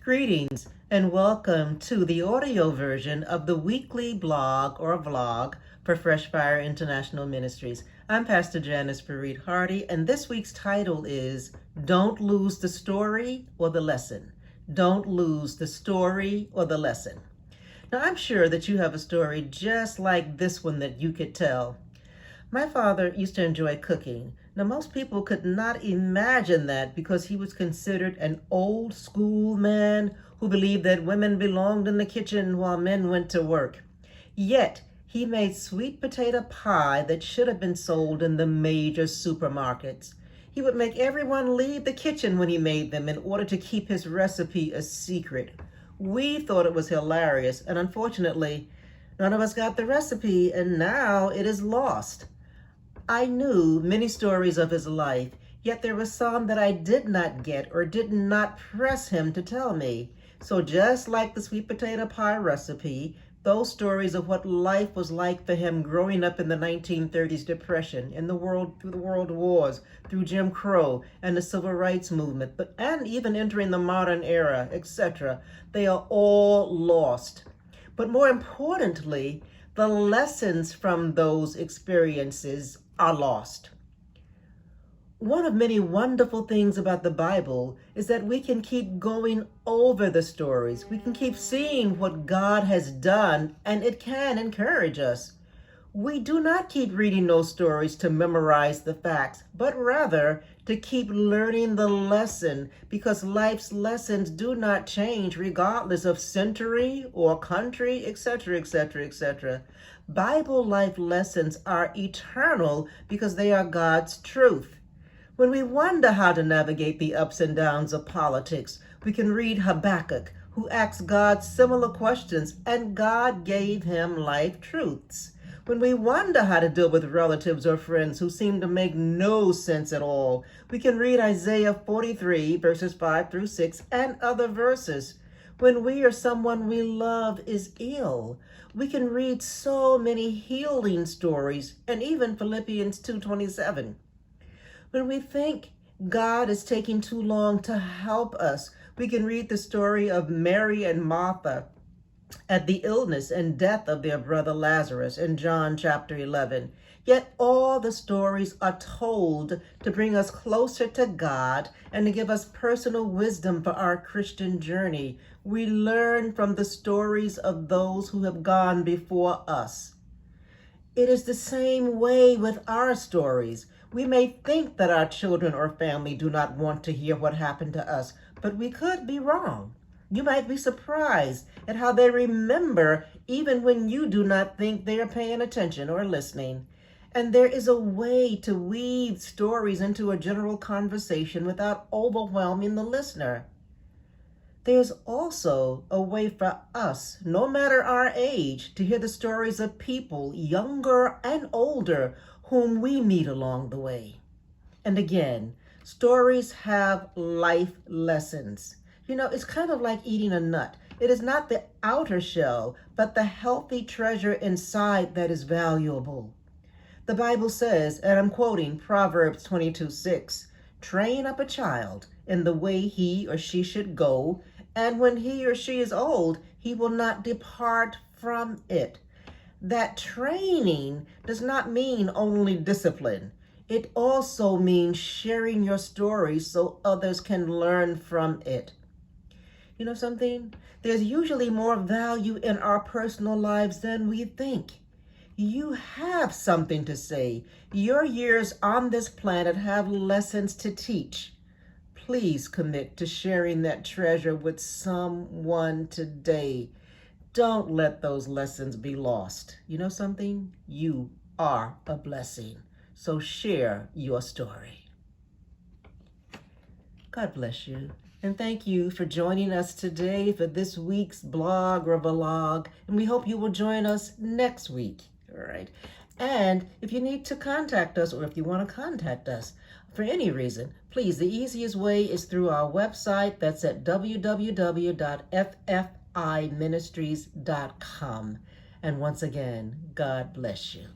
Greetings and welcome to the audio version of the weekly blog or vlog for Fresh Fire International Ministries. I'm Pastor Janice Fareed Hardy, and this week's title is Don't Lose the Story or the Lesson. Don't lose the story or the lesson. Now, I'm sure that you have a story just like this one that you could tell. My father used to enjoy cooking. Now, most people could not imagine that because he was considered an old school man who believed that women belonged in the kitchen while men went to work. Yet, he made sweet potato pie that should have been sold in the major supermarkets. He would make everyone leave the kitchen when he made them in order to keep his recipe a secret. We thought it was hilarious, and unfortunately, none of us got the recipe, and now it is lost. I knew many stories of his life, yet there were some that I did not get or did not press him to tell me. So just like the sweet potato pie recipe, those stories of what life was like for him growing up in the 1930s Depression, through the world wars, through Jim Crow and the Civil Rights Movement, and even entering the modern era, etc., they are all lost. But more importantly, the lessons from those experiences are lost. One of many wonderful things about the Bible is that we can keep going over the stories. We can keep seeing what God has done, and it can encourage us. We do not keep reading those stories to memorize the facts, but rather to keep learning the lesson, because life's lessons do not change regardless of century or country, etc., etc., etc. Bible life lessons are eternal because they are God's truth. When we wonder how to navigate the ups and downs of politics, we can read Habakkuk, who asked God similar questions, and God gave him life truths. When we wonder how to deal with relatives or friends who seem to make no sense at all, we can read Isaiah 43, verses 5 through 6, and other verses. When we or someone we love is ill, we can read so many healing stories, and even Philippians 2:27. When we think God is taking too long to help us, we can read the story of Mary and Martha at the illness and death of their brother Lazarus in John chapter 11. Yet all the stories are told to bring us closer to God and to give us personal wisdom for our Christian journey. We learn from the stories of those who have gone before us. It is the same way with our stories. We may think that our children or family do not want to hear what happened to us, but we could be wrong. You might be surprised at how they remember even when you do not think they are paying attention or listening. And there is a way to weave stories into a general conversation without overwhelming the listener. There's also a way for us, no matter our age, to hear the stories of people, younger and older, whom we meet along the way. And again, stories have life lessons. It's kind of like eating a nut. It is not the outer shell, but the healthy treasure inside that is valuable. The Bible says, and I'm quoting Proverbs 22:6, train up a child in the way he or she should go, and when he or she is old, he will not depart from it. That training does not mean only discipline. It also means sharing your story so others can learn from it. You know something? There's usually more value in our personal lives than we think. You have something to say. Your years on this planet have lessons to teach. Please commit to sharing that treasure with someone today. Don't let those lessons be lost. You know something? You are a blessing. So share your story. God bless you. And thank you for joining us today for this week's blog or vlog. And we hope you will join us next week. All right. And if you need to contact us, or if you want to contact us for any reason, please, the easiest way is through our website. That's at www.ffministries.com. And once again, God bless you.